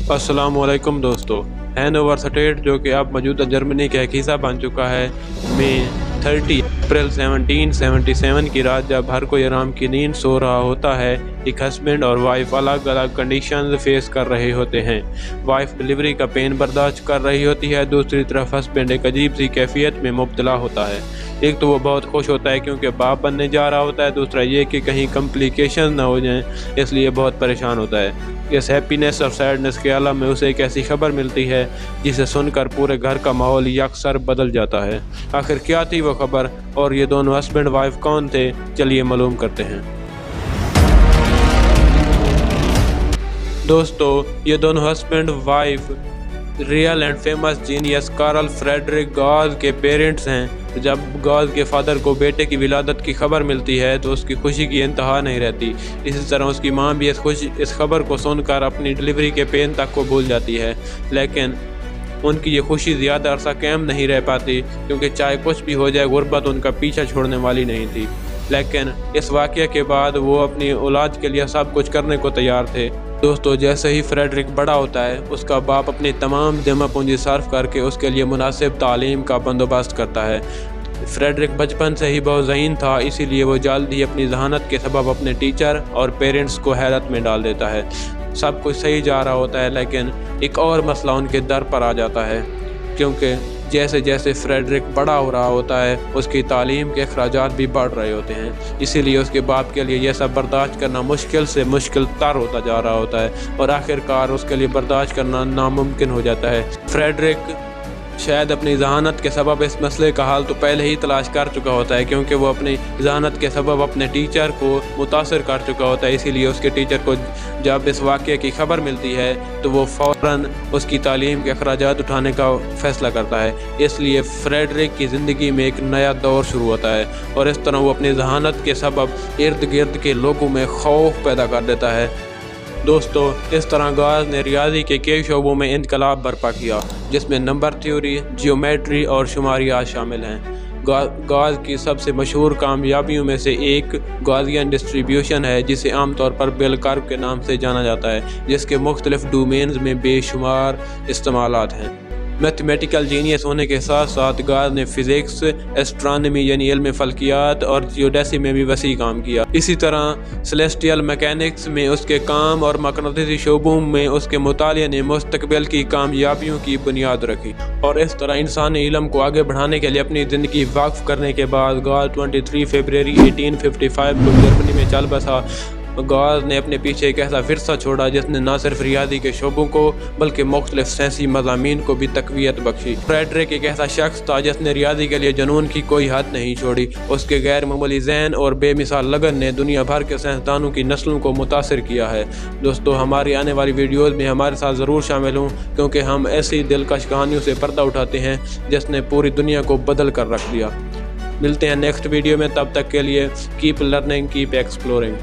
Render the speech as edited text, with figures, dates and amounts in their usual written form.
अस्सलाम वालेकुम दोस्तों। हैनोवर स्टेट जो कि अब मौजूदा जर्मनी का एक हिस्सा बन चुका है, में 30 अप्रैल 1777 की रात जब हर कोई आराम की नींद सो रहा होता है, एक हस्बैंड और वाइफ अलग अलग कंडीशन फेस कर रहे होते हैं। वाइफ डिलीवरी का पेन बर्दाश्त कर रही होती है, दूसरी तरफ हस्बैंड एक अजीब सी कैफियत में मुब्तला होता है। एक तो वो बहुत खुश होता है क्योंकि बाप बनने जा रहा होता है, दूसरा ये कि कहीं कम्प्लिकेशन ना हो जाएं, इसलिए बहुत परेशान होता है। इस हैप्पीनेस और सैडनेस के आलम में उसे एक ऐसी खबर मिलती है जिसे सुनकर पूरे घर का माहौल यकसर बदल जाता है। आखिर क्या थी वो खबर और ये दोनों हस्बैंड वाइफ कौन थे, चलिए मालूम करते हैं। दोस्तों, ये दोनों husband wife real and famous genius Carl Friedrich Gauss के पेरेंट्स हैं। जब गॉज के फादर को बेटे की विलादत की खबर मिलती है तो उसकी खुशी की इंतहा नहीं रहती। इसी तरह उसकी मां भी इस खबर को सुनकर अपनी डिलीवरी के पेन तक को भूल जाती है, लेकिन उनकी ये खुशी ज़्यादा अरसा कायम नहीं रह पाती क्योंकि चाहे कुछ भी हो जाए, गुर्बत उनका पीछा छोड़ने वाली नहीं थी। लेकिन इस वाक़या के बाद वो अपनी औलाद के लिए सब कुछ करने को तैयार थे। दोस्तों, जैसे ही फ्रेडरिक बड़ा होता है, उसका बाप अपनी तमाम जमा पूंजी सर्फ करके उसके लिए मुनासिब तालीम का बंदोबस्त करता है। फ्रेडरिक बचपन से ही बहुत ज़हीन था, इसीलिए वो जल्द ही अपनी जहानत के सबब अपने टीचर और पेरेंट्स को हैरत में डाल देता है। सब कुछ सही जा रहा होता है, लेकिन एक और मसला उनके दर पर आ जाता है, क्योंकि जैसे जैसे फ्रेडरिक बड़ा हो रहा होता है, उसकी तालीम के अखराजात भी बढ़ रहे होते हैं। इसीलिए उसके बाप के लिए यह सब बर्दाश्त करना मुश्किल से मुश्किल तर होता जा रहा होता है और आखिरकार उसके लिए बर्दाश्त करना नामुमकिन हो जाता है। फ्रेडरिक शायद अपनी जहानत के सबब इस मसले का हल तो पहले ही तलाश कर चुका होता है, क्योंकि वो अपनी जहानत के सबब अपने टीचर को मुतासर कर चुका होता है। इसीलिए उसके टीचर को जब इस वाक़े की खबर मिलती है तो वो फ़ौरन उसकी तालीम के अखराजात उठाने का फ़ैसला करता है। इसलिए फ्रेडरिक की ज़िंदगी में एक नया दौर शुरू होता है और इस तरह वो अपनी जहानत के सबब इर्द गिर्द के लोगों में खौफ पैदा कर देता है। दोस्तों, इस तरह गॉज ने रियाजी के कई शोबों में इनकलाब बर्पा किया, जिसमें नंबर थ्योरी, जियोमेट्री और शुमारियात शामिल हैं। गॉज की सबसे मशहूर कामयाबियों में से एक गॉसियन डिस्ट्रीब्यूशन है, जिसे आमतौर पर बेल कर्व के नाम से जाना जाता है, जिसके मुख्तलिफ डोमेन्स में बेशुमार इस्तेमालात हैं। मैथमेटिकल जीनियस होने के साथ साथ गॉज ने फिज़िक्स, एस्ट्रोनॉमी यानी इल्म फल्कियात और जियोडेसी में भी वसी काम किया। इसी तरह सेलेस्टियल मैकेनिक्स में उसके काम और मकनातीसी शोबों में उसके मुतालिया ने मुस्तकबिल की कामयाबियों की बुनियाद रखी। और इस तरह इंसानी इल्म को आगे बढ़ाने के लिए अपनी ज़िंदगी वक्फ करने के बाद गॉज 23 फरवरी 1855 को जर्मनी में चल बसा। गॉज ने अपने पीछे एक ऐसा विरसा छोड़ा जिसने न सिर्फ रियादी के शोबों को बल्कि मुख्तलिफ साइंसी मज़ामीन को भी तक़वियत बख्शी। फ्रेडरिक एक ऐसा शख्स था जिसने रियादी के लिए जुनून की कोई हद नहीं छोड़ी। उसके गैर मामूली ज़हन और बेमिसाल लगन ने दुनिया भर के साइंसदानों की नस्लों को मुतासिर किया है। दोस्तों, हमारी आने वाली वीडियोज़ में हमारे साथ ज़रूर शामिल हों, क्योंकि हम ऐसी दिलकश कहानियों से पर्दा उठाते हैं जिसने पूरी दुनिया को बदल कर रख दिया। मिलते हैं नेक्स्ट वीडियो में, तब तक के लिए कीप लर्निंग, कीप एक्सप्लोरिंग।